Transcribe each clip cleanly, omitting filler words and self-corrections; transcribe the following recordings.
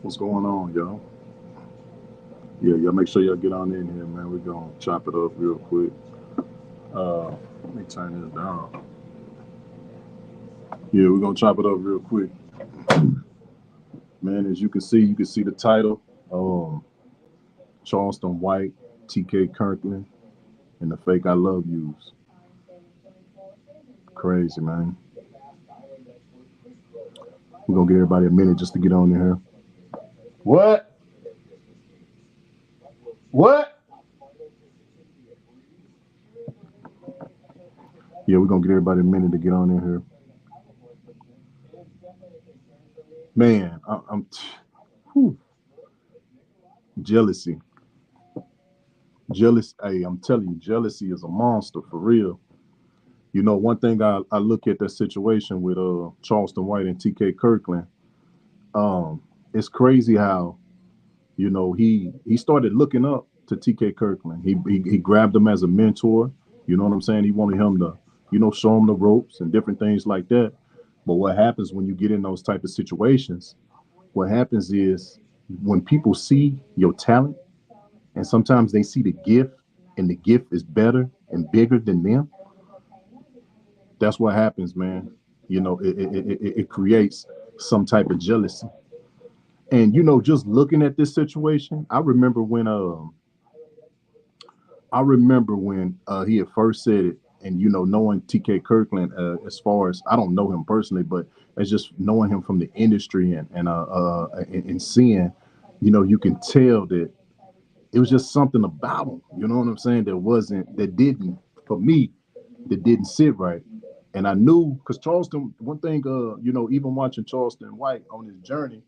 What's going on, y'all? Yeah, y'all make sure y'all get on in here, man. We're gonna chop it up real quick. Let me turn this down. Yeah, we're gonna chop it up real quick, man. As you can see the title. Um, Charleston White, TK Kirkland, and the fake I love yous. Crazy, man. We're gonna give everybody a minute just to get on in here. What? What? Yeah, we're gonna give everybody a minute to get on in here. Man, whew, jealousy. Jealous. Hey, I'm telling you, jealousy is a monster for real. You know, one thing I look at that situation with Charleston White and TK Kirkland. Um, it's crazy how he started looking up to TK Kirkland. He grabbed him as a mentor. You know what I'm saying? He wanted him to show him the ropes and different things like that. But what happens when you get in those type of situations? What happens is when people see your talent and sometimes they see the gift and the gift is better and bigger than them. That's what happens, man. It creates some type of jealousy. And just looking at this situation, I remember when he had first said it, and knowing TK Kirkland, as far as I don't know him personally, but as just knowing him from the industry and seeing, you can tell that it was just something about him. You know what I'm saying? That didn't for me that didn't sit right. And I knew because Charleston, one thing, even watching Charleston White on his journey,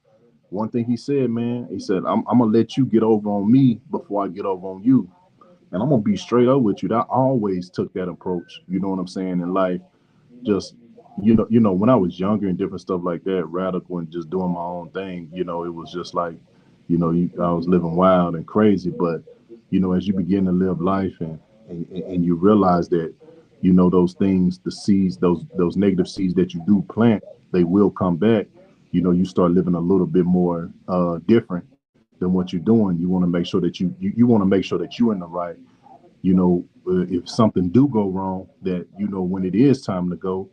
one thing he said, man, he said, I'm gonna let you get over on me before I get over on you. And I'm gonna be straight up with you. I always took that approach. You know what I'm saying in life. Just when I was younger and different stuff like that, radical and just doing my own thing. It was just like, I was living wild and crazy. But as you begin to live life and you realize that, those things, the seeds, those negative seeds that you do plant, they will come back. You start living a little bit more different than what you're doing. You want to make sure that you want to make sure that you're in the right. If something do go wrong, that when it is time to go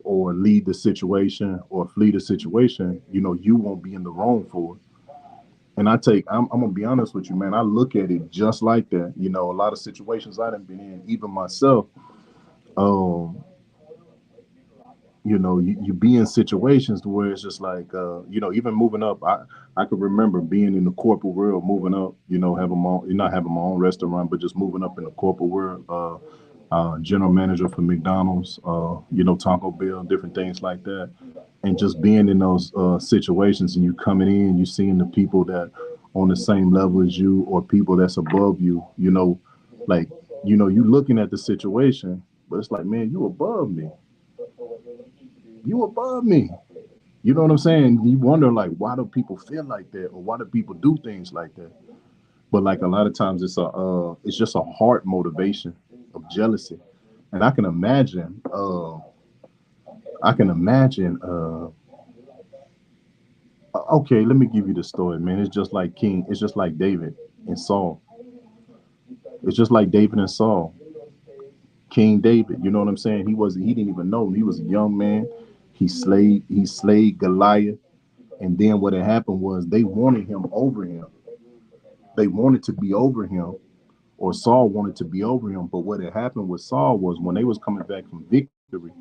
or leave the situation or flee the situation, you won't be in the wrong for it. And I'm gonna be honest with you, man. I look at it just like that. A lot of situations I done been in, even myself. Um, you be in situations where it's just like, even moving up. I could remember being in the corporate world, moving up. Having my own, not having my own restaurant, but just moving up in the corporate world. General manager for McDonald's, Taco Bell, different things like that. And just being in those situations and you coming in, you seeing the people that on the same level as you or people that's above you, like, you looking at the situation, but it's like, man, you above me. You above me. You know what I'm saying? You wonder like why do people feel like that or why do people do things like that? But like a lot of times it's just a heart motivation of jealousy. And I can imagine okay, let me give you the story, man. It's just like David and Saul. It's just like David and Saul. King David, you know what I'm saying? He didn't even know. He was a young man. He slayed Goliath. And then what had happened was they wanted him over him. They wanted to be over him, or Saul wanted to be over him. But what had happened with Saul was when they was coming back from victory,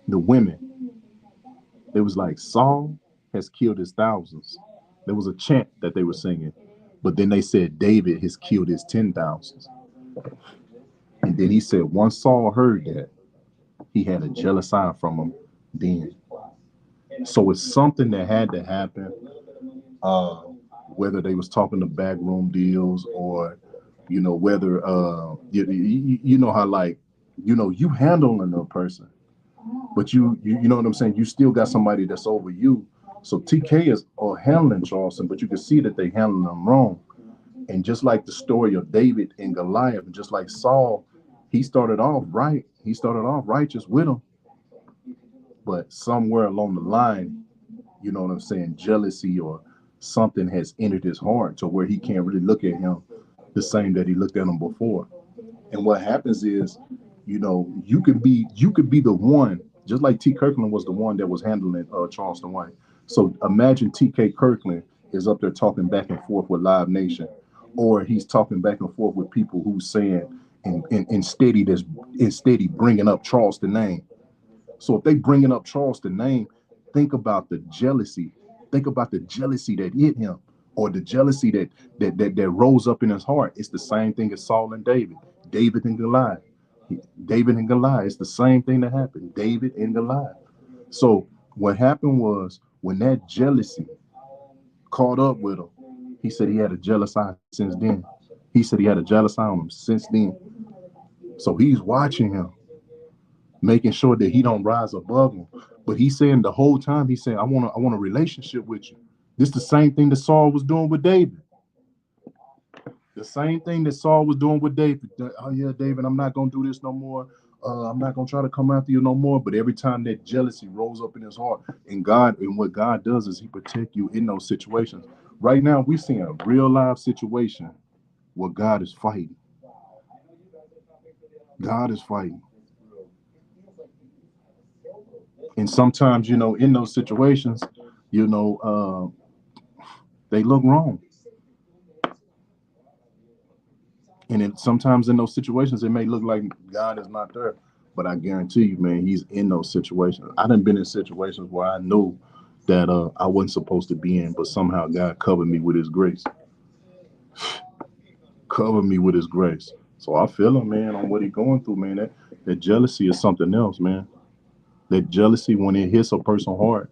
the women, they was like, Saul has killed his thousands. There was a chant that they were singing. But then they said David has killed his 10,000s. And then he said once Saul heard that, he had a jealous eye from him then. So it's something that had to happen, uh, whether they was talking to backroom deals or, whether you know how like, you handling a person, but you know what I'm saying. You still got somebody that's over you. So TK is handling Charleston, but you can see that they handling them wrong. And just like the story of David and Goliath, and just like Saul, he started off right. He started off righteous with him, but somewhere along the line, you know what I'm saying, jealousy or something has entered his heart to where he can't really look at him the same that he looked at him before. And what happens is, you could be the one, just like T. Kirkland was the one that was handling Charleston White. So imagine T.K. Kirkland is up there talking back and forth with Live Nation, or he's talking back and forth with people who's saying and steady this and steady bringing up Charleston name. So if they bringing up Charleston name, think about the jealousy. Think about the jealousy that hit him, or the jealousy that rose up in his heart. It's the same thing as Saul and David, David and Goliath. David and Goliath. It's the same thing that happened. David and Goliath. So what happened was when that jealousy caught up with him, he said he had a jealous eye since then. He said he had a jealous eye on him since then. So he's watching him, making sure that he don't rise above him. But he's saying the whole time, he's saying, I want a relationship with you. This the same thing that Saul was doing with David. The same thing that Saul was doing with David. Oh yeah, David, I'm not gonna do this no more. I'm not gonna try to come after you no more. But every time that jealousy rose up in his heart, and what God does is He protect you in those situations. Right now, we're seeing a real live situation where God is fighting. God is fighting, and sometimes, in those situations, you know, they look wrong, and sometimes in those situations, it may look like God is not there. But I guarantee you, man, He's in those situations. I done been in situations where I knew that I wasn't supposed to be in, but somehow God covered me with His grace. Cover me with His grace. So I feel Him, man, on what He's going through, man. That jealousy is something else, man. That jealousy, when it hits a person's heart,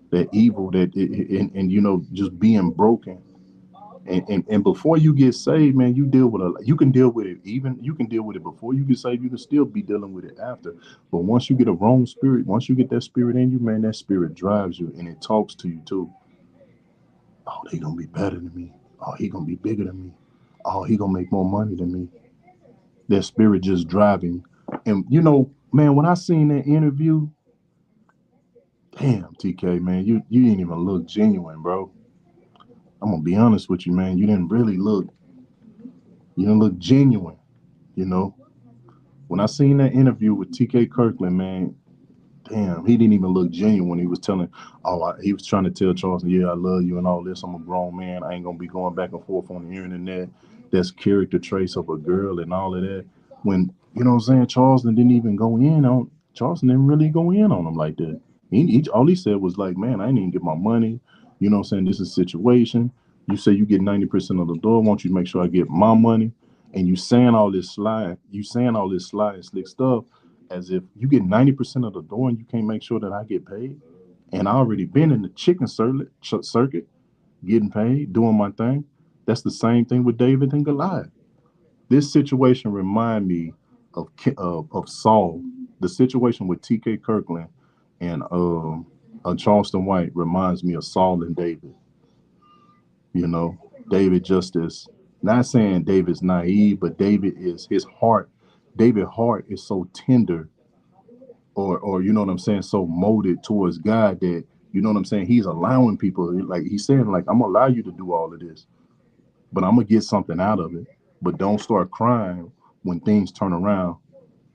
that evil, and just being broken. And before you get saved, man, you can deal with it. Even you can deal with it before you get saved. You can still be dealing with it after. But once you get a wrong spirit, once you get that spirit in you, man, that spirit drives you and it talks to you too. Oh, they gonna be better than me. Oh, he gonna be bigger than me. Oh, he gonna make more money than me. That spirit just driving. And man, when I seen that interview, damn, TK, man, you didn't even look genuine, bro. I'm gonna be honest with you, man. You didn't look genuine. You know, when I seen that interview with TK Kirkland, man, damn, he didn't even look genuine when he was telling. He was trying to tell Charleston, yeah, I love you and all this. I'm a grown man. I ain't gonna be going back and forth on the internet. That's character traits of a girl and all of that. When what I'm saying, Charleston didn't really go in on him like that. All he said was like, man, I ain't even get my money. You know what I'm saying? This is a situation. You say you get 90% of the door. Won't you make sure I get my money? And you saying all this sly and slick stuff as if you get 90% of the door and you can't make sure that I get paid. And I already been in the circuit getting paid, doing my thing. That's the same thing with David and Goliath. This situation remind me of Saul. The situation with T.K. Kirkland and Charleston White reminds me of Saul and David. You know, David Justice. Not saying David's naive, but David is his heart. David's heart is so tender, or you know what I'm saying, so molded towards God that you know what I'm saying. He's allowing people, like he's saying, like I'm gonna allow you to do all of this, but I'm gonna get something out of it. But don't start crying when things turn around.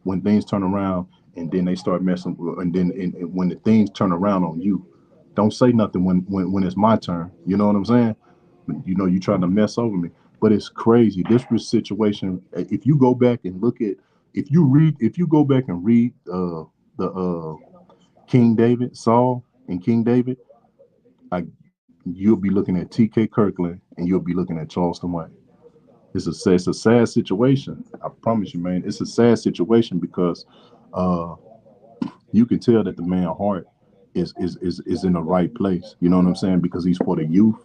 When things turn around, and then they start messing, and when the things turn around on you, don't say nothing when it's my turn. You know what I'm saying? You trying to mess over me. But it's crazy. This situation. If you go back and look at, if you go back and read the King David, Saul, and King David, I you'll be looking at T.K. Kirkland and you'll be looking at Charleston White. It's a sad situation. I promise you, man. It's a sad situation because uh, you can tell that the man's heart is in the right place. You know what I'm saying? Because he's for the youth.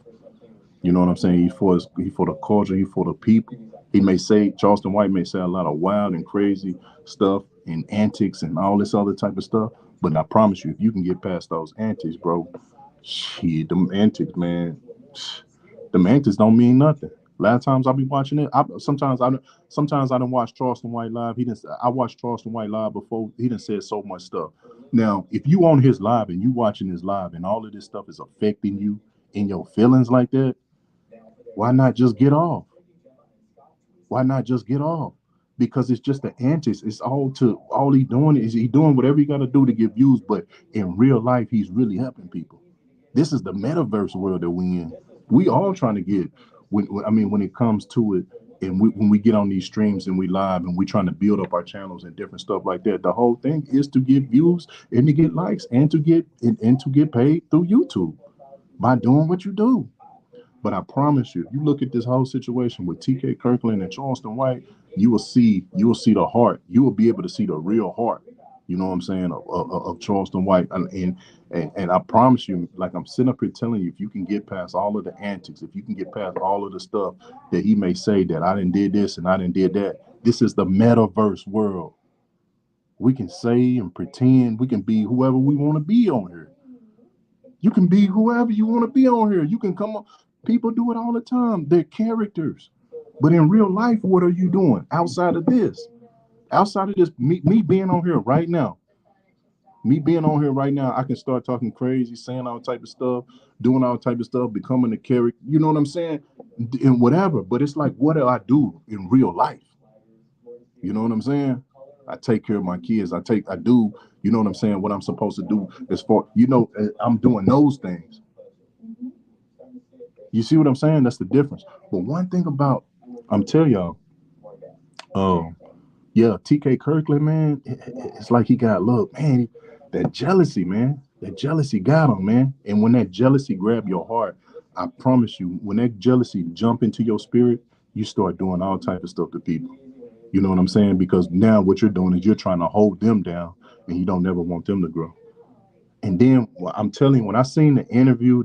You know what I'm saying? He's for the culture. He's for the people. Charleston White may say a lot of wild and crazy stuff and antics and all this other type of stuff. But I promise you, if you can get past those antics, bro, shit, them antics, man, them antics don't mean nothing. A lot of times I'll be watching it. Sometimes I don't watch Charleston White live. I watched Charleston White live before. He done said so much stuff. Now, if you on his live and you watching his live and all of this stuff is affecting you in your feelings like that, why not just get off? Why not just get off? Because it's just the antics. It's all he doing is he doing whatever he got to do to get views. But in real life, he's really helping people. This is the metaverse world that we in. We all trying to get. I mean, when it comes to it, and when we get on these streams and we live and we trying to build up our channels and different stuff like that, the whole thing is to get views and to get likes and to get paid through YouTube by doing what you do. But I promise you, if you look at this whole situation with TK Kirkland and Charleston White, you will see the heart. You will be able to see the real heart. You know what I'm saying of Charleston White, and I promise you, like I'm sitting up here telling you, if you can get past all of the antics, if you can get past all of the stuff that he may say that I didn't did this and I didn't did that, this is the metaverse world. We can say and pretend we can be whoever we want to be on here. You can be whoever you want to be on here. You can come up. People do it all the time. They're characters. But in real life, what are you doing outside of this? Outside of this, me being on here right now, I can start talking crazy, saying all type of stuff, doing all type of stuff, becoming a character. You know what I'm saying? And whatever. But it's like, what do I do in real life? You know what I'm saying? I take care of my kids. I do, you know what I'm saying, what I'm supposed to do as far, I'm doing those things. You see what I'm saying? That's the difference. But one thing about, I'm telling y'all, um, yeah, TK Kirkland, man, it's like he got, look, man, that jealousy, man. That jealousy got him, man. And when that jealousy grab your heart, I promise you, when that jealousy jump into your spirit, you start doing all type of stuff to people. You know what I'm saying? Because now what you're doing is you're trying to hold them down, and you don't never want them to grow. And then I'm telling you, when I seen the interview,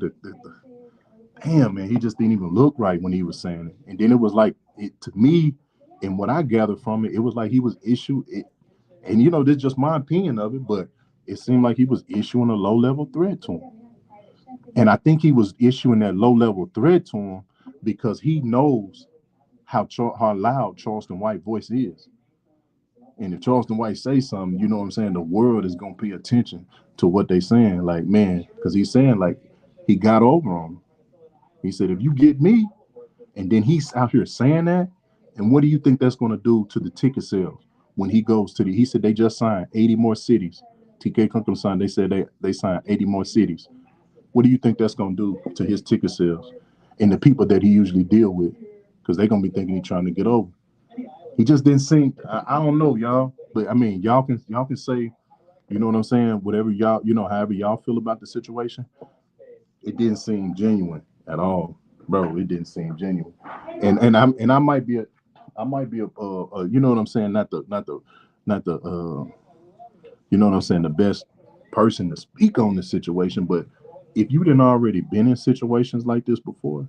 damn, man, he just didn't even look right when he was saying it. And then it was like, to me, and what I gathered from it, it was like he was and this is just my opinion of it, but it seemed like he was issuing a low level threat to him. And I think he was issuing that low level threat to him because he knows how loud Charleston White voice is. And if Charleston White say something, you know what I'm saying, the world is gonna pay attention to what they saying. Like, man, because he's saying like he got over on him. He said, if you get me, and then he's out here saying that, and what do you think that's gonna do to the ticket sales when he goes to he said they just signed 80 more cities. TK Kirkland signed, they said they signed 80 more cities. What do you think that's gonna do to his ticket sales and the people that he usually deal with? Because they're gonna be thinking he's trying to get over. He just didn't seem. I don't know, y'all, but I mean, y'all can say, you know what I'm saying, whatever y'all, however y'all feel about the situation. It didn't seem genuine at all, bro. It didn't seem genuine, and I might be you know what I'm saying, not the you know what I'm saying, the best person to speak on this situation, but if you didn't already been in situations like this before,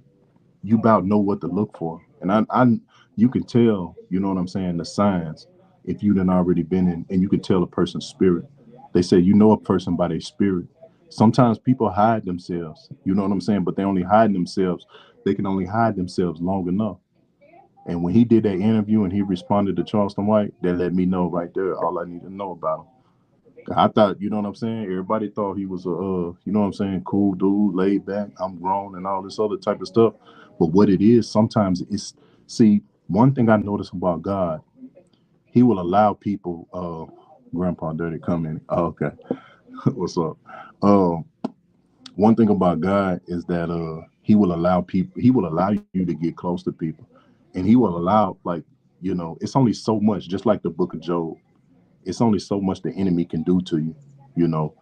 you about know what to look for. And you can tell, you know what I'm saying, the signs if you done already been in, and you can tell a person's spirit. They say you know a person by their spirit. Sometimes people hide themselves, you know what I'm saying, but they only hide themselves. They can only hide themselves long enough. And when he did that interview and he responded to Charleston White, that let me know right there all I need to know about him. I thought, you know what I'm saying? Everybody thought he was you know what I'm saying, cool dude, laid back, I'm grown, and all this other type of stuff. But what it is, sometimes see, one thing I notice about God, he will allow people, Grandpa Dirty come in. Oh, okay. What's up? Um, One thing about God is that he will allow you to get close to people. And he will allow, like, it's only so much, just like the book of Job. It's only so much the enemy can do to you, you know.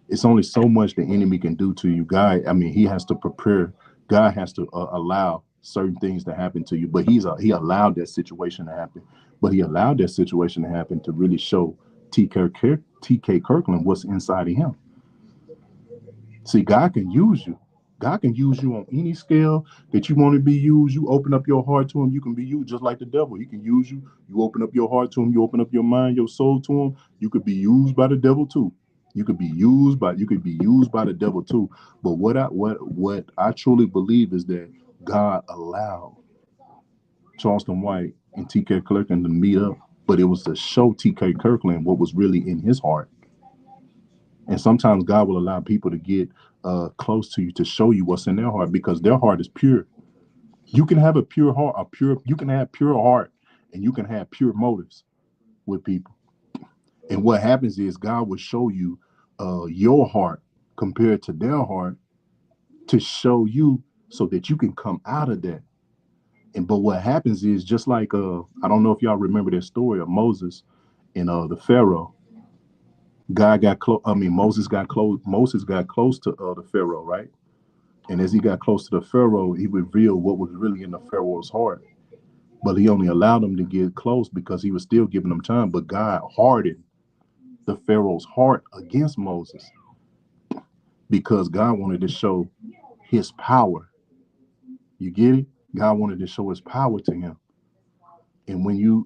It's only so much the enemy can do to you. God, I mean, he has to prepare. God has to allow certain things to happen to you. But he allowed that situation to happen. But he allowed that situation to happen to really show TK Kirkland what's inside of him. See, God can use you. God can use you on any scale that you want to be used. You open up your heart to him, you can be used just like the devil. He can use you. You open up your heart to him, you open up your mind, your soul to him. You could be used by the devil too. You could be used by the devil too. But what I truly believe is that God allowed Charleston White and TK Kirkland to meet up, but it was to show TK Kirkland what was really in his heart. And sometimes God will allow people to get close to you to show you what's in their heart because their heart is pure. You can have a pure heart, you can have pure heart, and you can have pure motives with people. And what happens is God will show you your heart compared to their heart to show you so that you can come out of that. And but what happens is just like I don't know if y'all remember that story of Moses and the Pharaoh. God got close. I mean, Moses got close. Moses got close to the Pharaoh, right? And as he got close to the Pharaoh, he revealed what was really in the Pharaoh's heart. But he only allowed him to get close because he was still giving him time. But God hardened the Pharaoh's heart against Moses because God wanted to show his power. You get it? God wanted to show his power to him. And when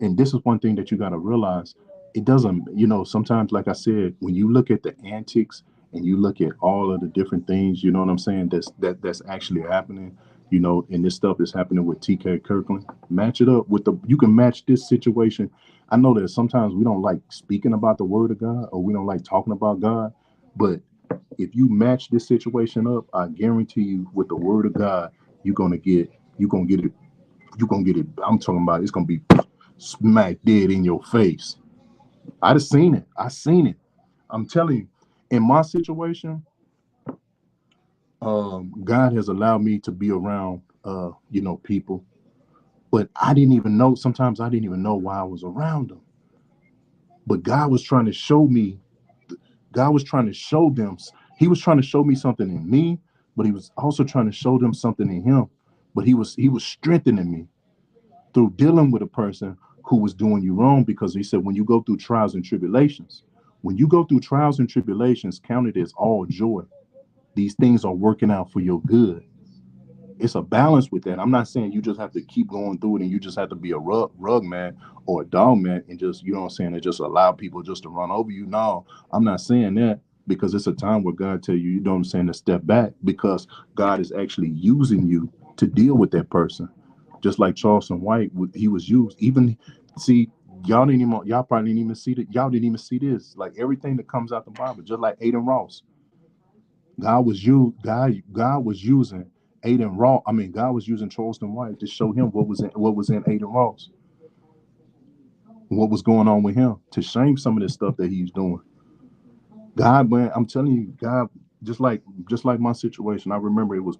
and this is one thing that you got to realize, it doesn't, sometimes, like I said, when you look at the antics and you look at all of the different things, you know what I'm saying, that's actually happening, and this stuff is happening with TK Kirkland, match it up with you can match this situation. I know that sometimes we don't like speaking about the word of God or we don't like talking about God, but if you match this situation up, I guarantee you with the word of God, you're gonna get you're gonna get it you're gonna get it. I'm talking about it's gonna be smack dead in your face. I just seen it. I seen it. I'm telling you, in my situation, God has allowed me to be around, people, but I didn't even know. Sometimes I didn't even know why I was around them. But God was trying to show me. God was trying to show them. He was trying to show me something in me, but he was also trying to show them something in him. But he was strengthening me through dealing with a person who was doing you wrong because he said when you go through trials and tribulations, count it as all joy. These things are working out for your good. It's a balance with that. I'm not saying you just have to keep going through it and you just have to be a rug man or a dog man and just, you know what I'm saying, and just allow people just to run over you. No, I'm not saying that because it's a time where God tell you, you know what I'm saying, to step back because God is actually using you to deal with that person. Just like Charleston White, he was used. Even see, y'all probably didn't even see that. Y'all didn't even see this. Like everything that comes out the Bible, just like Aiden Ross. God was using Aiden Ross. I mean, God was using Charleston White to show him what was in Aiden Ross, what was going on with him, to shame some of the stuff that he's doing. God, man, I'm telling you, God, just like my situation. I remember it was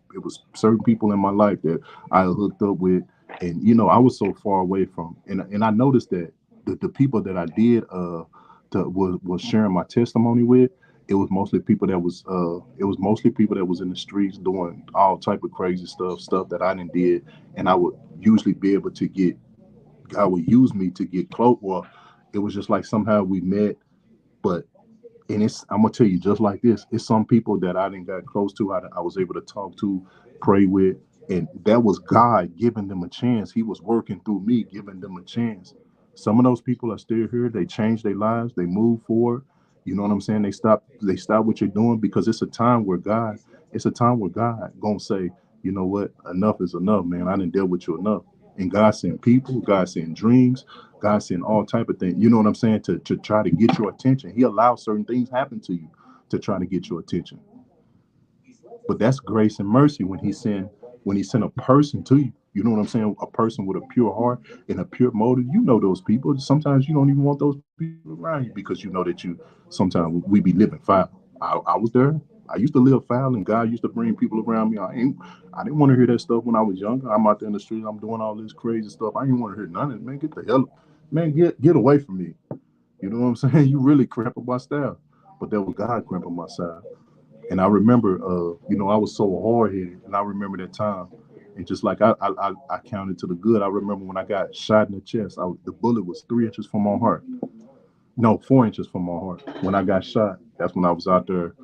certain people in my life that I hooked up with, and I was so far away from, and I noticed that the people that I did was sharing my testimony with. It was mostly people that was in the streets doing all type of crazy stuff that I didn't did, and I would usually be able to get. God would use me to get close. Well, it was just like somehow we met, but and I'm gonna tell you just like this. It's some people that I didn't got close to. I was able to talk to, pray with, and that was God giving them a chance. He was working through me, giving them a chance. Some of those people are still here. They changed their lives. They moved forward. You know what I'm saying? They stop what you're doing because it's a time where God gonna say, you know what, enough is enough, man. I didn't deal with you enough. And God sent people, God sent dreams, God sent all type of things. You know what I'm saying? To try to get your attention. He allows certain things happen to you to try to get your attention. But that's grace and mercy when he sent a person to you. You know what I'm saying? A person with a pure heart and a pure motive. You know those people. Sometimes you don't even want those people around you because you know that sometimes we be living foul. I was there. I used to live foul, and God used to bring people around me. I didn't want to hear that stuff when I was younger. I'm out there in the street. I'm doing all this crazy stuff. I didn't want to hear none of it. Man, get the hell, man, get away from me. You know what I'm saying? You really cramping my style. But that was God cramping my style. And I remember, I was so hard headed, and I remember that time. And just like I counted to the good. I remember when I got shot in the chest. The bullet was 3 inches from my heart. No, 4 inches from my heart. When I got shot, that's when I was out there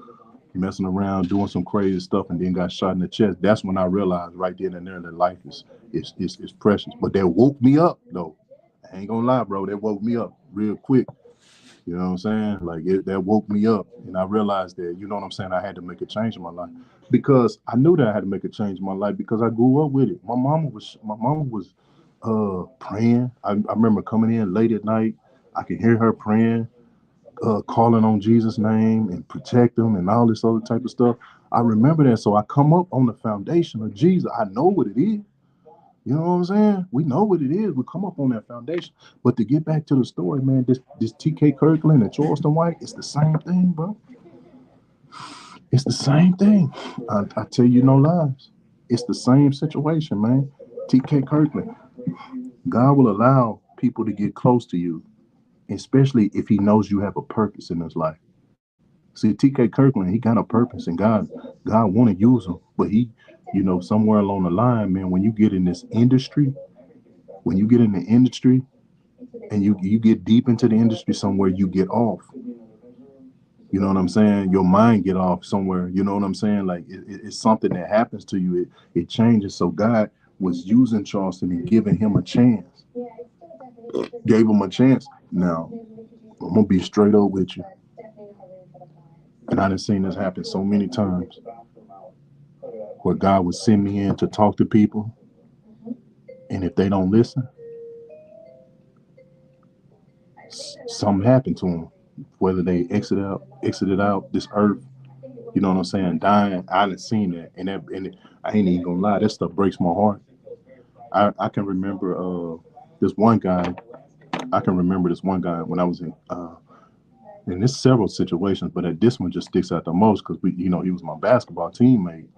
messing around, doing some crazy stuff, and then got shot in the chest. That's when I realized right then and there that life is precious. But that woke me up though. I ain't gonna lie, bro. That woke me up real quick. You know what I'm saying? Like that woke me up, and I realized that you know what I'm saying. I had to make a change in my life because I knew that I had to make a change in my life because I grew up with it. My mama was praying. I remember coming in late at night. I could hear her praying. calling on Jesus' name and protect them and all this other type of stuff. I remember that. So I come up on the foundation of Jesus. I know what it is. You know what I'm saying? We know what it is. We come up on that foundation. But to get back to the story, man, this TK Kirkland and Charleston White, it's the same thing, bro. It's the same thing. I tell you no lies. It's the same situation, man. TK Kirkland. God will allow people to get close to you, especially if he knows you have a purpose in his life. See, TK Kirkland, he got a purpose, and God want to use him. But somewhere along the line, man, when you get in this industry, when you get in the industry and you get deep into the industry somewhere, you get off. You know what I'm saying? Your mind get off somewhere. You know what I'm saying? Like it's something that happens to you. It changes. So God was using Charleston and giving him a chance. Gave him a chance. Now I'm gonna be straight up with you, and I done seen this happen so many times, where God would send me in to talk to people, and if they don't listen, something happened to them. Whether they exited out this earth, you know what I'm saying, dying. I done seen that, I ain't even gonna lie, that stuff breaks my heart. I can remember this one guy. I can remember this one guy when I was in this several situations, but this one just sticks out the most because he was my basketball teammate,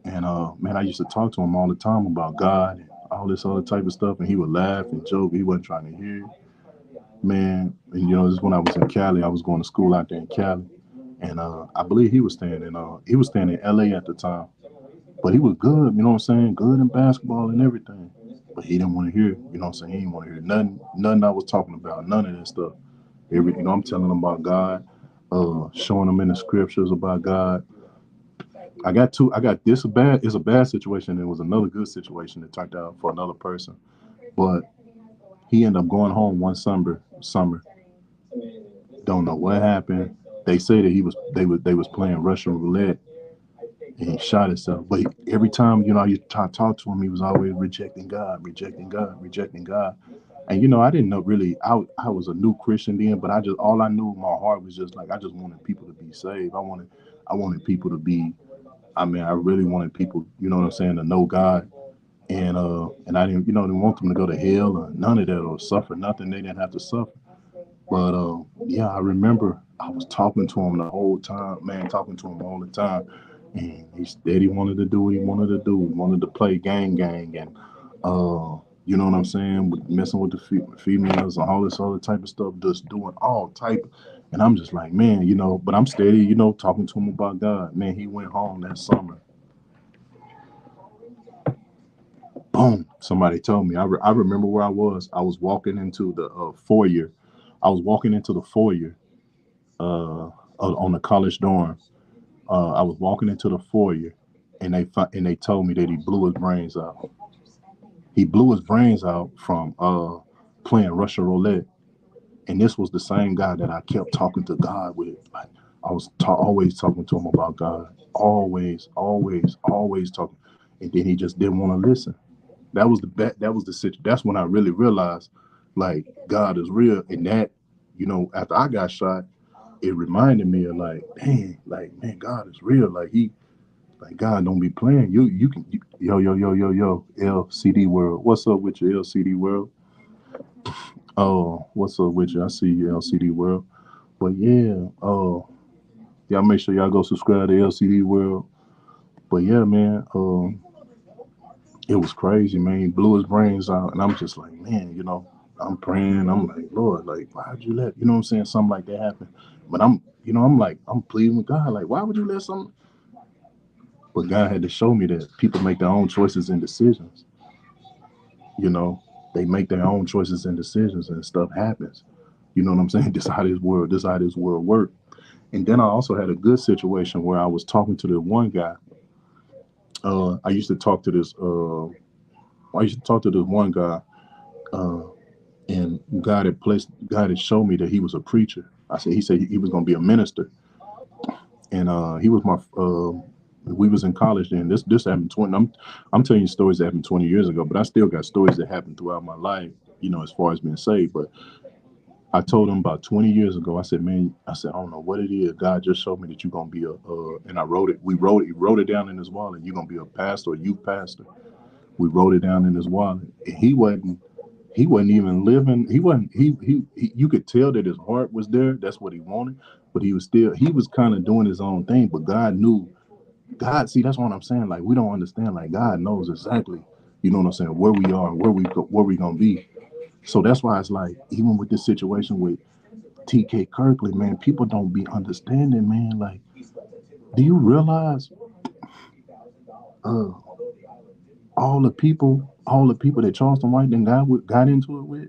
and man, I used to talk to him all the time about God and all this other type of stuff, and he would laugh and joke. He wasn't trying to hear it, man. And this is when I was in Cali. I was going to school out there in Cali, and I believe he was staying in LA at the time. But he was good, you know what I'm saying? Good in basketball and everything. But he didn't want to hear, you know what I'm saying? He didn't want to hear nothing I was talking about, none of that stuff. I'm telling him about God, showing him in the scriptures about God. I got this bad. It's a bad situation. It was another good situation that turned out for another person. But he ended up going home one summer. Don't know what happened. They say that they was playing Russian roulette and he shot himself. But every time, I used to talk to him, he was always rejecting God, rejecting God, rejecting God. And I didn't know really. I was a new Christian then, but all I knew in my heart was just like I just wanted people to be saved. I wanted people to be. I mean, I really wanted people, you know what I'm saying, to know God. And I didn't want them to go to hell or none of that or suffer nothing. They didn't have to suffer. But yeah, I remember I was talking to him the whole time, man, talking to him all the time. And he said he wanted to do what he wanted to do. He wanted to play gang, and you know what I'm saying, messing with the females and all this other type of stuff, just doing all type. And I'm just like, man, but I'm steady, talking to him about God. Man, he went home that summer. Boom! Somebody told me. I remember where I was. I was walking into the foyer. I was walking into the foyer on the college dorm. I was walking into the foyer, and they told me that he blew his brains out. He blew his brains out from playing Russian roulette, and this was the same guy that I kept talking to God with. Like I was always talking to him about God, always, always, always talking, and then he just didn't want to listen. That was the situation. That's when I really realized, like, God is real, and that, after I got shot, it reminded me of like, dang, like, man, God is real. Like God don't be playing. You can yo LCD world. What's up with your LCD world? Oh, what's up with you? I see you, LCD world. But yeah, y'all make sure y'all go subscribe to LCD world. But yeah, man, it was crazy, man. He blew his brains out, and I'm just like, man, I'm praying. I'm like, Lord, like, why'd you let, what I'm saying, something like that happen? But I'm like, I'm pleading with God, like, why would you let something? But God had to show me that people make their own choices and decisions. You know, they make their own choices and decisions, and stuff happens. You know what I'm saying? This is how this world works. And then I also had a good situation where I was talking to the one guy. I used to talk to this. I used to talk to this one guy, uh, and God had showed me that he was a preacher. He said he was going to be a minister, and he was my. We was in college then. This happened 20. I'm telling you stories that happened 20 years ago, but I still got stories that happened throughout my life. As far as being saved, but I told him about 20 years ago. I said, man, I said, I don't know what it is. God just showed me that you're gonna be and I wrote it. He wrote it down in his wallet. You're gonna be a pastor, a youth pastor. We wrote it down in his wallet. And he wasn't even living. He wasn't. You could tell that his heart was there. That's what he wanted. But he was kind of doing his own thing. But God knew. God, see, that's what I'm saying. Like we don't understand. Like God knows exactly. You know what I'm saying? Where we are, and where we gonna be. So that's why it's like, even with this situation with TK Kirkland, man, people don't be understanding, man. Like, do you realize uh, all the people that Charleston White then got into it with?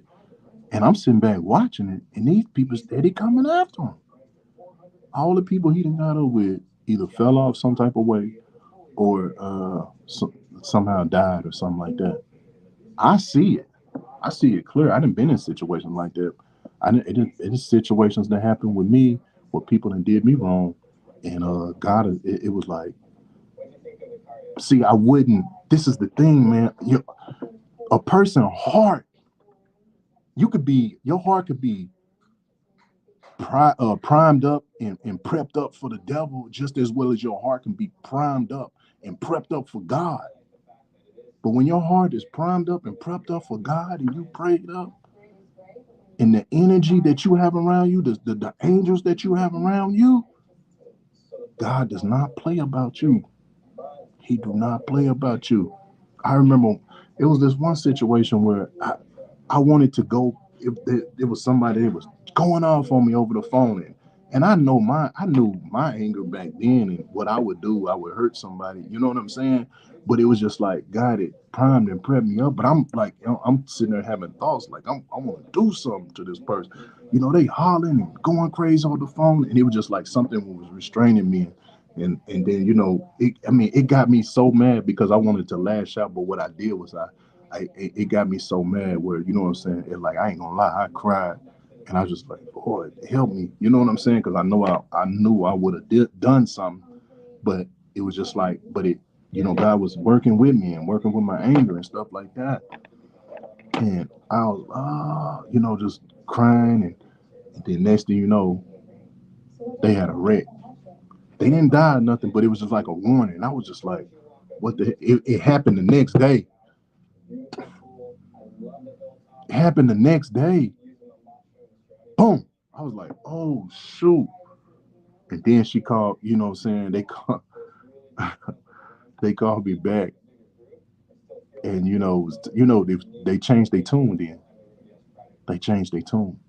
And I'm sitting back watching it, and these people steady coming after him. All the people he done got up with either fell off some type of way or somehow died or something like that. I see it. I see it clear. I done been in situations like that. It is situations that happened with me where people that did me wrong, and God, it was like, see, I wouldn't. This is the thing, man. A person heart, your heart could be primed up and prepped up for the devil just as well as your heart can be primed up and prepped up for God. But when your heart is primed up and prepped up for God and you prayed up, and the energy that you have around you, the angels that you have around you, God does not play about you. He do not play about you. I remember it was this one situation where I wanted to go. If there was somebody that was going off on me over the phone, and I knew my anger back then, and what I would do, I would hurt somebody. You know what I'm saying? But it was just like God had primed and prepped me up. But I'm like, I'm sitting there having thoughts like I want to do something to this person. They hollering and going crazy on the phone, and it was just like something was restraining me. And then it got me so mad because I wanted to lash out, but what I did was it got me so mad where, you know what I'm saying, it, like, I ain't gonna lie, I cried, and I was just like, Lord, help me, you know what I'm saying, because I knew I would have done something, but it was just like, but it, God was working with me and working with my anger and stuff like that, and I was just crying, and then next thing you know, they had a wreck. They didn't die or nothing, but it was just like a warning. I was just like, what the? It happened the next day. It happened the next day. Boom. I was like, oh shoot. And then she called, you know what I'm saying? They called me back, and they changed their tune then. They changed their tune.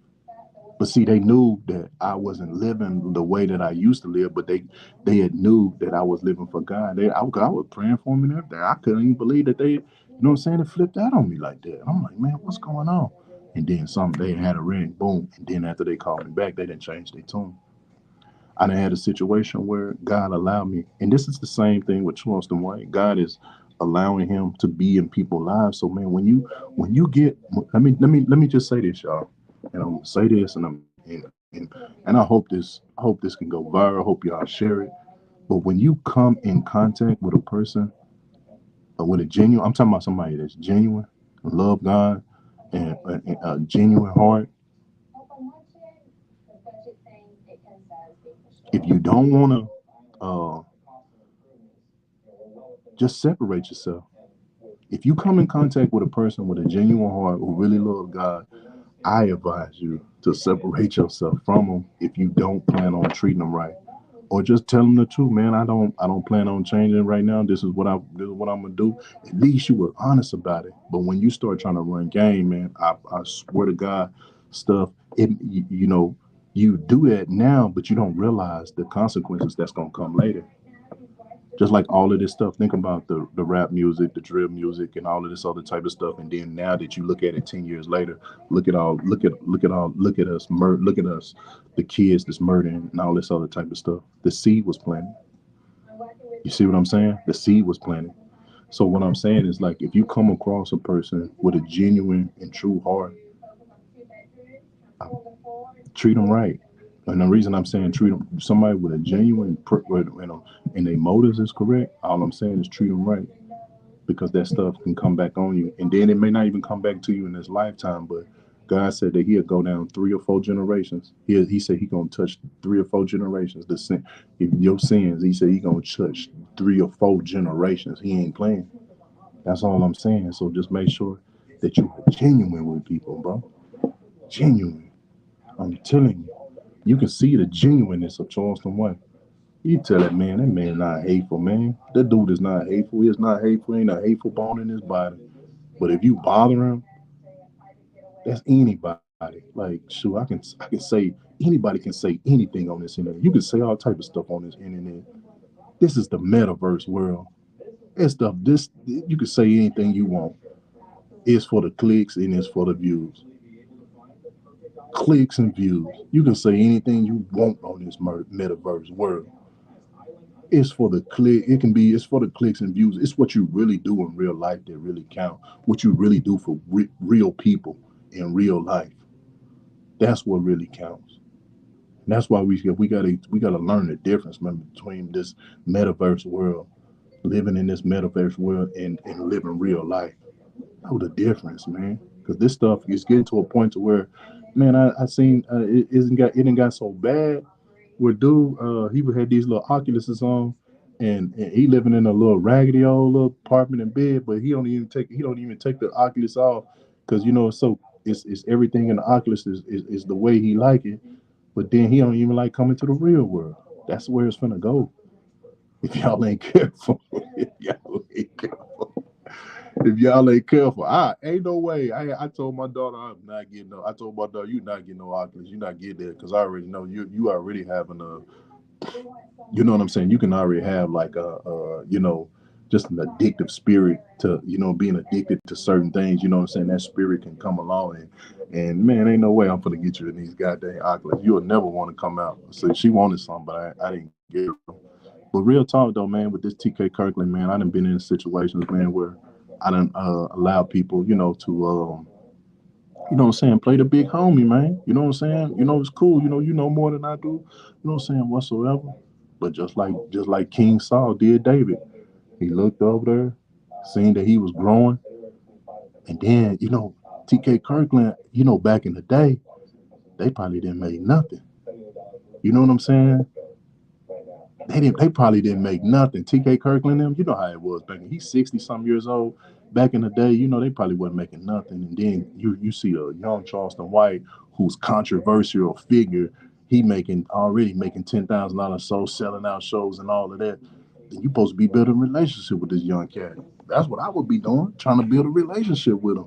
But see, they knew that I wasn't living the way that I used to live, but they had knew that I was living for God. I was praying for them and everything. I couldn't even believe that they, you know what I'm saying, they flipped out on me like that. I'm like, man, what's going on? And then they had a ring, boom. And then after they called me back, they didn't change their tune. I done had a situation where God allowed me, and this is the same thing with Charleston White. God is allowing him to be in people's lives. So man, when you get, let me just say this, y'all, and I'm gonna say this, and I hope this can go viral. I hope y'all share it. But when you come in contact with a person, with a genuine, I'm talking about somebody that's genuine, love God, and a genuine heart. If you don't want to, just separate yourself. If you come in contact with a person with a genuine heart who really love God, I advise you to separate yourself from them if you don't plan on treating them right, or just tell them the truth, man. I don't plan on changing right now. This is what I'm gonna do. At least you were honest about it. But when you start trying to run game, man, I swear to God, stuff. You do that now, but you don't realize the consequences that's gonna come later. Just like all of this stuff, think about the rap music, the drill music, and all of this other type of stuff. And then now that you look at it 10 years later, look at us, look at us, the kids that's murdering and all this other type of stuff. The seed was planted. You see what I'm saying? The seed was planted. So what I'm saying is, like, if you come across a person with a genuine and true heart, treat them right. And the reason I'm saying treat them, somebody with a genuine, and their motives is correct. All I'm saying is treat them right, because that stuff can come back on you, and then it may not even come back to you in this lifetime, but God said that he'll go down 3 or 4 generations. He said he gonna touch 3 or 4 generations. The sin, if your sins, he said he gonna touch 3 or 4 generations. He ain't playing. That's all I'm saying. So just make sure that you are genuine with people, bro. Genuine. I'm telling you, you can see the genuineness of Charleston White. You tell that man not hateful, man. That dude is not hateful. He's not hateful. Ain't a hateful bone in his body. But if you bother him, that's anybody. Like, shoot, I can say anybody can say anything on this internet. You can say all type of stuff on this internet. This is the metaverse world. It's the this you can say anything you want. It's for the clicks and it's for the views. Clicks and views. You can say anything you want on this metaverse world. It's for the click. It can be. It's for the clicks and views. It's what you really do in real life that really count. What you really do for real people in real life. That's what really counts. And that's why we gotta learn the difference, man, between this metaverse world, living in this metaverse world, and living real life. Know the difference, man. Because this stuff is getting to a point to where, man, I seen it didn't got so bad where dude he would have these little Oculuses on, and he living in a little raggedy old little apartment in bed, but he don't even take the Oculus off because it's everything in the Oculus is the way he like it, but then he don't even like coming to the real world. That's where it's gonna go if y'all ain't careful. If y'all ain't careful. If y'all ain't careful, I ain't no way. I told my daughter I'm not getting no. I told my daughter you not getting no Oculus. You not getting that because I already know you already having a. You know what I'm saying? You can already have like just an addictive spirit to being addicted to certain things. You know what I'm saying? That spirit can come along and man, ain't no way I'm gonna get you in these goddamn Oculus. You'll never want to come out. So she wanted some, but I didn't get it. But real talk though, man, with this TK Kirkland, man, I done been in situations, man, where I done allow people, to what I'm saying, play the big homie, man. You know what I'm saying? It's cool. You know more than I do. You know what I'm saying, whatsoever. But just like King Saul did David, he looked over there, seen that he was growing, and then TK Kirkland, back in the day, they probably didn't make nothing. You know what I'm saying? They probably didn't make nothing. TK Kirkland, them, you know how it was back then. He's 60 some years old. Back in the day, they probably wasn't making nothing. And then you see a young Charleston White who's controversial figure. He already making $10,000 so selling out shows and all of that. Then you supposed to be building a relationship with this young cat. That's what I would be doing, trying to build a relationship with him.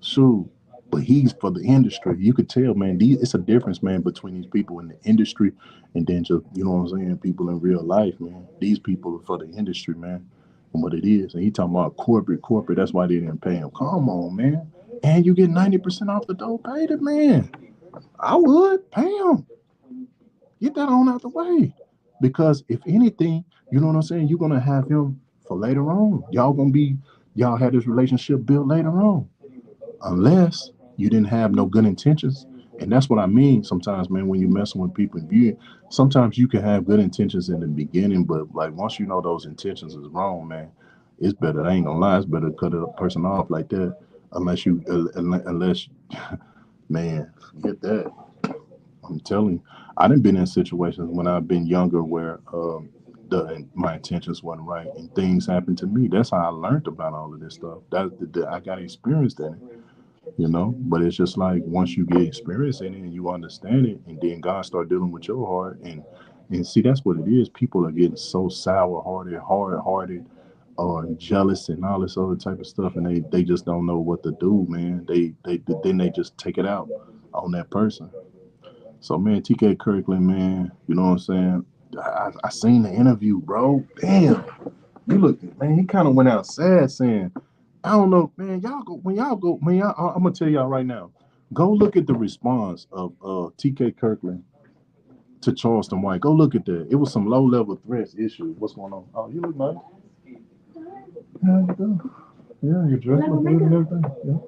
So, but he's for the industry. You could tell, man. It's a difference, man, between these people in the industry and then just what I'm saying, people in real life, man. These people are for the industry, man, and what it is. And he talking about corporate. That's why they didn't pay him. Come on, man. And you get 90% off the dough. Pay the man. I would pay him. Get that on out the way. Because if anything, you know what I'm saying, you're gonna have him for later on. Y'all had this relationship built later on unless you didn't have no good intentions. And that's what I mean sometimes, man, when you're messing with people. Sometimes you can have good intentions in the beginning, but like once you know those intentions is wrong, man, it's better. I ain't gonna lie, it's better to cut a person off like that, unless, man, forget that. I'm telling you, I done been in situations when I've been younger where my intentions wasn't right and things happened to me. That's how I learned about all of this stuff. I got experienced in it. But it's just like once you get experience in it and you understand it, and then God start dealing with your heart, and see that's what it is. People are getting so sour hearted, hard hearted, or jealous and all this other type of stuff, and they just don't know what to do, man. They just take it out on that person. So man, TK Kirkland, man, you know what I'm saying? I seen the interview, bro. Damn, you look, man. He kind of went out sad, saying, "I don't know, man. I'm gonna tell y'all right now. Go look at the response of TK Kirkland to Charleston White. Go look at that. It was some low level threats issues. What's going on? Oh, you look nice. Yeah, you do. Yeah, your dress look good and everything. Yeah,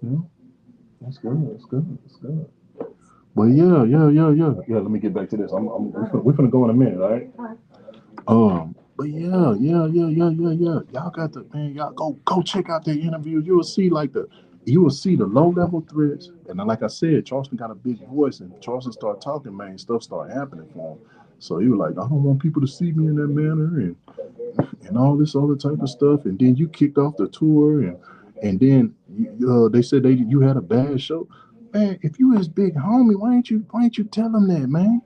yeah. That's good. That's good. That's good. But yeah. Let me get back to this. We're gonna go in a minute, all right? But yeah. Y'all got the man. Y'all go check out the interview. You'll see like you will see the low level threats. And then, like I said, Charleston got a big voice, and Charleston started talking, man, stuff started happening for him. So he was like, I don't want people to see me in that manner, and all this other type of stuff. And then you kicked off the tour, and then they said you had a bad show. Man, if you his big homie, why ain't you tell him that, man?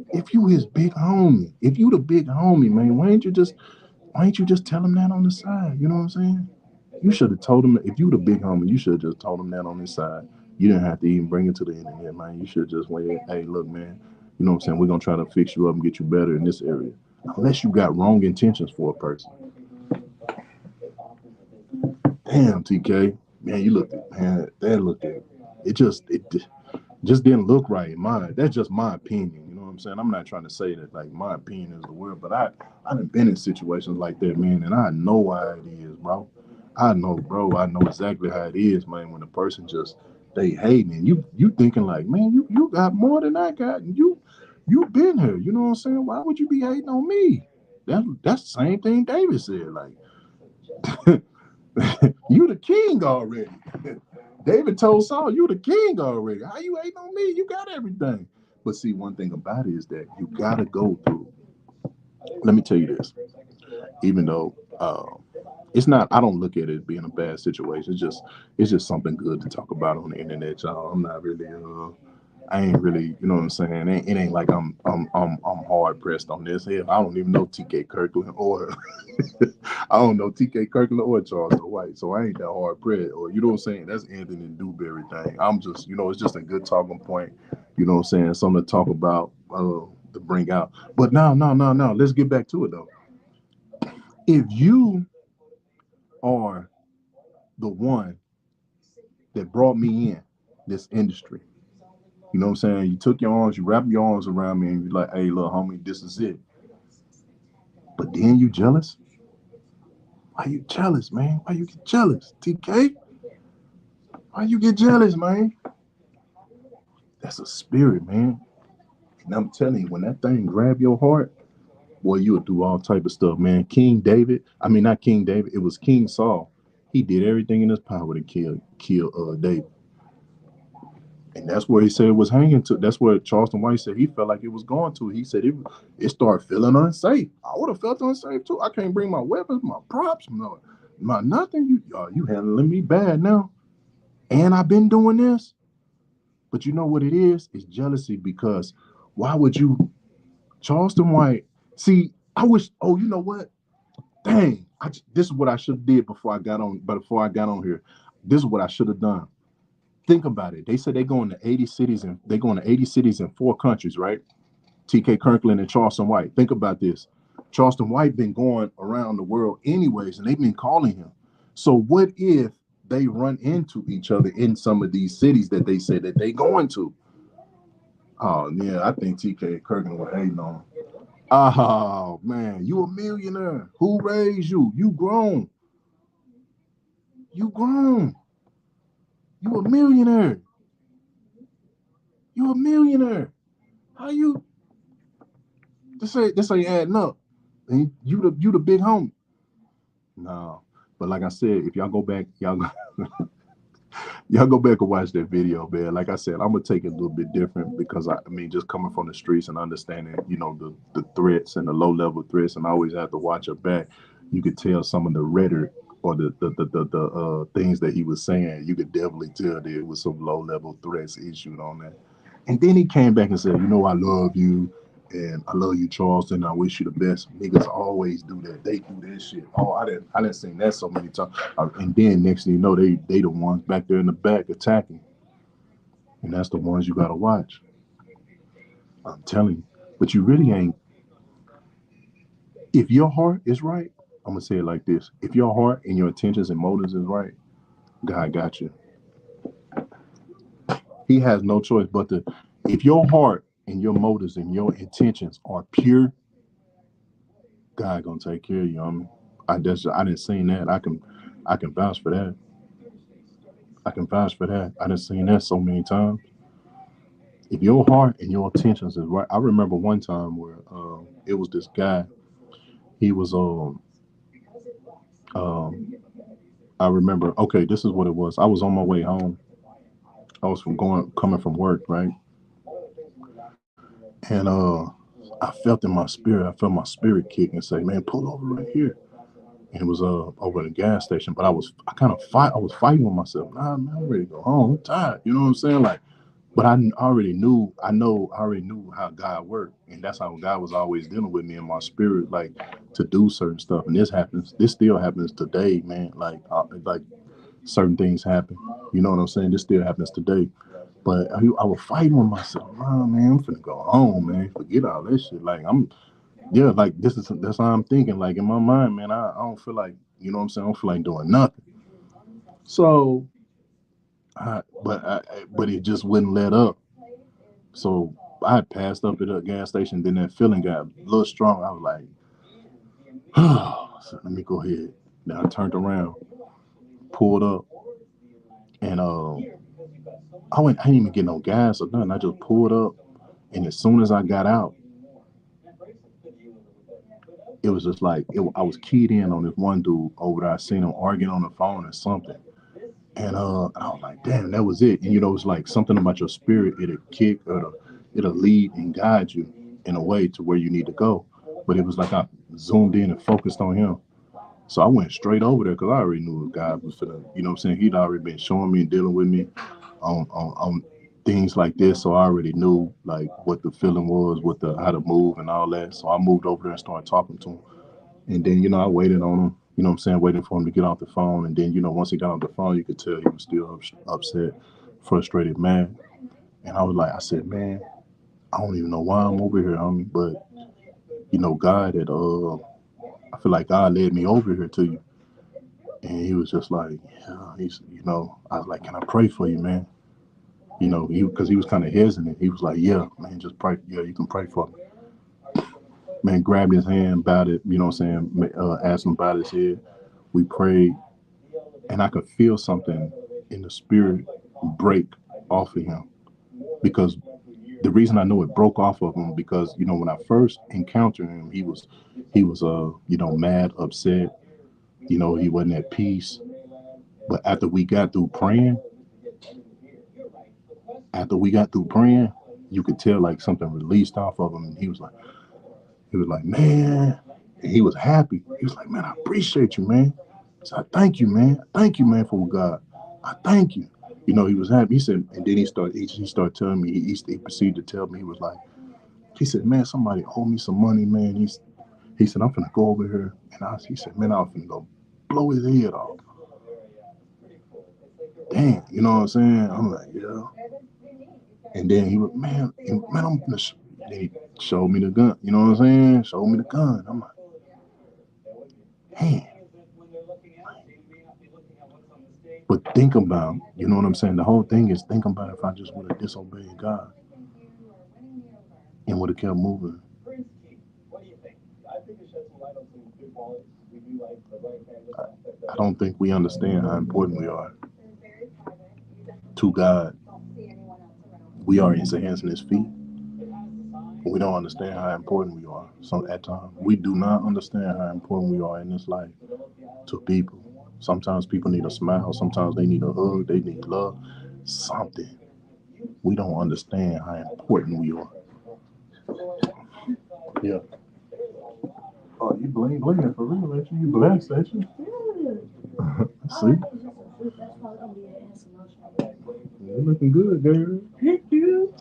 If you his big homie, if you the big homie, man, why ain't you just tell him that on the side? You know what I'm saying? You should have told him if you the big homie, you should have just told him that on his side. You didn't have to even bring it to the internet, man. You should have just went, hey, look, man, you know what I'm saying? We're gonna try to fix you up and get you better in this area. Unless you got wrong intentions for a person. Damn, TK, man, you looked at man, that looked at it just didn't look right in mine. That's just my opinion. You know what I'm saying? I'm not trying to say that like my opinion is the word, but I've been in situations like that, man, and I know how it is, bro. I know, bro. I know exactly how it is, man. When a person just they hating, and you thinking like, man, you got more than I got, and you been here. You know what I'm saying? Why would you be hating on me? That's the same thing David said. Like you the king already. David told Saul, you the king already. How you hating on me? You got everything. But see, one thing about it is that you gotta go through. Let me tell you this. Even though it's not, I don't look at it as being a bad situation. It's just something good to talk about on the internet, y'all. I'm not really I ain't really, you know what I'm saying? It ain't like I'm hard pressed on this. Hell, I don't even know TK Kirkland or I don't know TK Kirkland or Charles White, so I ain't that hard pressed. Or you know what I'm saying? That's Anthony and Dewberry thing. I'm just, it's just a good talking point. You know what I'm saying? Something to talk about, to bring out. But no, no, no, no. Let's get back to it though. If you are the one that brought me in this industry, you know what I'm saying? You took your arms, you wrapped your arms around me, and you're like, hey, look, homie, this is it. But then you jealous? Why you jealous, man? Why you get jealous? TK? Why you get jealous, man? That's a spirit, man. And I'm telling you, when that thing grab your heart, boy, you'll do all type of stuff, man. King David, I mean not King David, it was King Saul. He did everything in his power to kill David. And that's where he said it was hanging to. That's where Charleston White said he felt like it was going to. He said it started feeling unsafe. I would have felt unsafe too. I can't bring my weapons, my props, my nothing. You handling me bad now. And I've been doing this. But you know what it is? It's jealousy because why would you, Charleston White? See, I wish. Oh, you know what? Dang, this is what I should have did before I got on. But before I got on here, this is what I should have done. Think about it. They said they going to 80 cities in 4 countries, right? TK Kirkland and Charleston White. Think about this. Charleston White been going around the world anyways, and they've been calling him. So what if they run into each other in some of these cities that they say that they going to? Oh yeah, I think TK Kirkland was hating on him. Oh man, you a millionaire. Who raised you? You grown. You grown. You a millionaire. You a millionaire. How you this ain't adding up. And you the big homie. No. But like I said, if y'all go back, y'all go back and watch that video, man. Like I said, I'm gonna take it a little bit different because I mean, just coming from the streets and understanding, the threats and the low level threats, and I always have to watch it back. You could tell some of the rhetoric or the things that he was saying. You could definitely tell there was some low level threats issued on that. And then he came back and said, I love you. And I love you, Charleston. I wish you the best. Niggas always do that. They do that shit. Oh, I didn't seen that so many times. And then next thing you know, they the ones back there in the back attacking. And that's the ones you gotta watch. I'm telling you. But you really ain't. If your heart is right, I'm gonna say it like this. If your heart and your intentions and motives is right, God got you. He has no choice but to. If your heart and your motives and your intentions are pure, God gonna take care of you. I didn't seen that. I can vouch for that. I can vouch for that. I didn't seen that so many times. If your heart and your intentions is right, I remember one time where it was this guy. He was um I remember. Okay, this is what it was. I was on my way home. I was coming from work, right? And I felt in my spirit. I felt my spirit kick and say, "Man, pull over right here." And it was over at a gas station. But I kind of fight. I was fighting with myself. Nah, man, I'm ready to go home. I'm tired. You know what I'm saying? Like, but already knew. I already knew how God worked, and that's how God was always dealing with me in my spirit, like to do certain stuff. And this happens. This still happens today, man. Like certain things happen. You know what I'm saying? This still happens today. But I was fighting with myself. Oh man, I'm finna go home, man. Forget all that shit. Like yeah, like that's how I'm thinking. Like in my mind, man, I don't feel like, you know what I'm saying. I don't feel like doing nothing. So, but it just wouldn't let up. So I had passed up at a gas station. Then that feeling got a little strong. I was like, so let me go ahead. Now I turned around, pulled up, and I didn't even get no gas or nothing. I just pulled up, and as soon as I got out, it was just like I was keyed in on this one dude over there. I seen him arguing on the phone or something, and I was like, damn, that was it. And you know, it's like something about your spirit. It'll kick or it'll lead and guide you in a way to where you need to go. But it was like I zoomed in and focused on him. So I went straight over there because I already knew God was finna, you know what I'm saying? He'd already been showing me and dealing with me on things like this. So I already knew like what the feeling was, what the how to move and all that. So I moved over there and started talking to him. And then, you know, I waited on him, you know what I'm saying, waiting for him to get off the phone. And then, you know, once he got off the phone, you could tell he was still upset, frustrated, mad. And I was like, I said, man, I don't even know why I'm over here, homie, but you know, I feel like God led me over here to you. And he was just like, yeah, you know, I was like, can I pray for you, man? You know, because he was kind of hesitant. He was like, yeah, man, just pray. Yeah, you can pray for me. Man, grabbed his hand, bowed it, you know what I'm saying? Asked him about his head. We prayed, and I could feel something in the spirit break off of him because the reason I know it broke off of him because you know when I first encountered him, he was you know mad, upset, you know he wasn't at peace. But after we got through praying, you could tell like something released off of him, and he was like, man, and he was happy. He was like, man, I appreciate you, man. So I thank you, man. Thank you, man, for God. I thank you. You know, he was happy. He said, and then he started telling me. He proceeded to tell me. He was like, he said, man, somebody owe me some money, man. He said, I'm finna go over here, and he said, man, I'm finna go blow his head off. Damn, you know what I'm saying? I'm like, yeah. And then he was, man, I'm finna. Then he showed me the gun. You know what I'm saying? Showed me the gun. I'm like, man. But think about, you know what I'm saying? The whole thing is think about if I just would have disobeyed God and would have kept moving. I don't think we understand how important we are to God. We are His hands and His feet. We don't understand how important we are. So at times, we do not understand how important we are in this life to people. Sometimes people need a smile. Sometimes they need a hug. They need love. Something. We don't understand how important we are. Yeah. Oh, you bling for real, ain't you? You blessed, ain't you? See? You're looking good, girl. Thank you.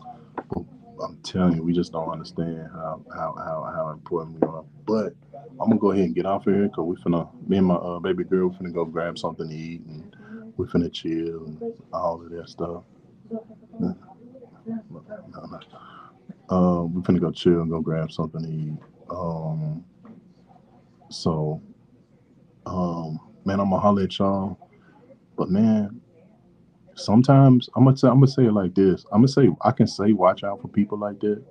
I'm telling you, we just don't understand how important we are. But I'm gonna go ahead and get off of here because me and my baby girl, we finna go grab something to eat and we finna chill and all of that stuff. No, no. We finna go chill and go grab something to eat. So, man, I'm gonna holler at y'all. But man, sometimes I'm gonna say it like this. I'm gonna say I can say watch out for people like that,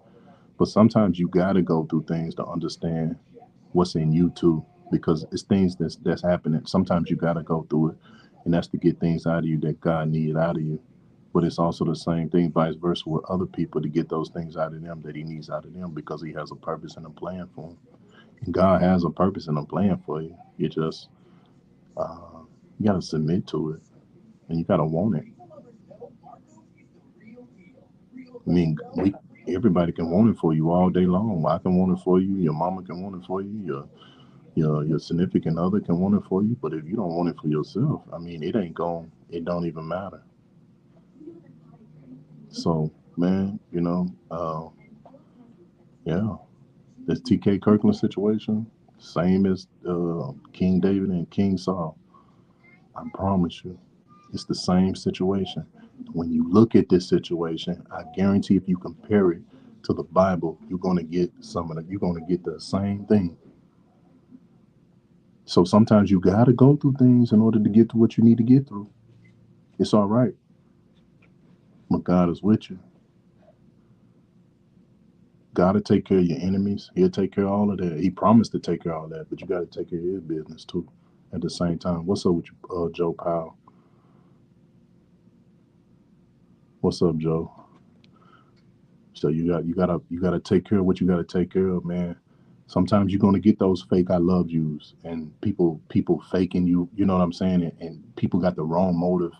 but sometimes you gotta go through things to understand what's in you too, because it's things that's happening. Sometimes you gotta go through it, and that's to get things out of you that God needed out of you. But it's also the same thing, vice versa, with other people to get those things out of them that He needs out of them because He has a purpose and a plan for them. And God has a purpose and a plan for you. You just You gotta submit to it, and you gotta want it. I mean, everybody can want it for you all day long. I can want it for you. Your mama can want it for you. Your significant other can want it for you. But if you don't want it for yourself, I mean, it ain't going. It don't even matter. So, man, yeah, this TK Kirkland situation, same as King David and King Saul. I promise you, it's the same situation. When you look at this situation, I guarantee if you compare it to the Bible, you're gonna get you're gonna get the same thing. So sometimes you gotta go through things in order to get to what you need to get through. It's all right, but God is with you. God will take care of your enemies. He'll take care of all of that. He promised to take care of all that, but you got to take care of his business too. At the same time, what's up with you, Joe Powell? What's up, Joe? So you gotta take care of what you gotta take care of, man. Sometimes you're gonna get those fake I love yous and people faking you. You know what I'm saying? And people got the wrong motive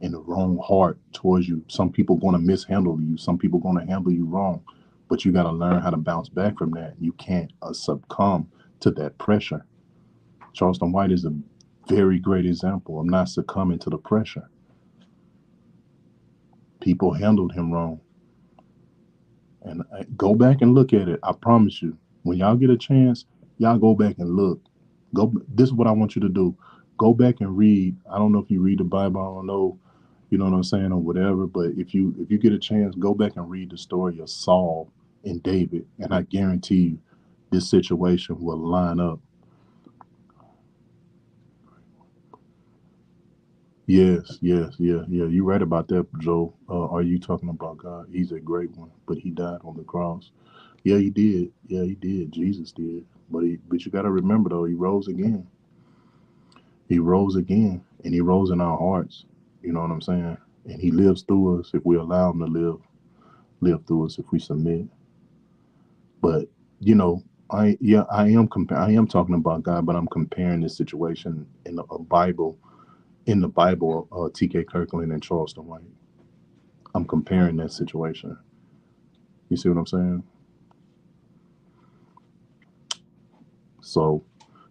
and the wrong heart towards you. Some people gonna mishandle you. Some people gonna handle you wrong. But you gotta learn how to bounce back from that. You can't succumb to that pressure. Charleston White is a very great example of not succumbing to the pressure. People handled him wrong. And go back and look at it. I promise you, when y'all get a chance, y'all go back and look. Go. This is what I want you to do. Go back and read. I don't know if you read the Bible. I don't know. You know what I'm saying or whatever. But if you get a chance, go back and read the story of Saul and David, and I guarantee you, this situation will line up. Yes, yes, yeah, yeah. You're right about that, Joe. Are you talking about God? He's a great one, but he died on the cross. Yeah, he did. Yeah, he did. Jesus did. But you got to remember though, he rose again. He rose again, and he rose in our hearts. You know what I'm saying? And he lives through us if we allow him to live through us if we submit. But you know, I am talking about God, but I'm comparing this situation in a Bible in the Bible, T.K. Kirkland and Charleston White. I'm comparing that situation. You see what I'm saying? So,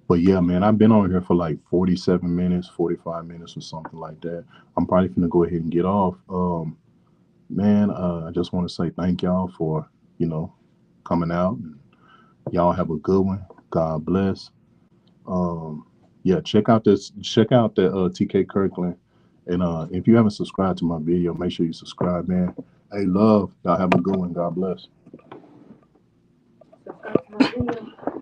but yeah, man, I've been on here for like 47 minutes, 45 minutes, or something like that. I'm probably gonna go ahead and get off. Man, I just want to say thank y'all for you know coming out. Y'all have a good one. God bless. Um, yeah, check out the TK Kirkland, and if you haven't subscribed to my video, make sure you subscribe, man. Hey, love, y'all have a good one. God bless.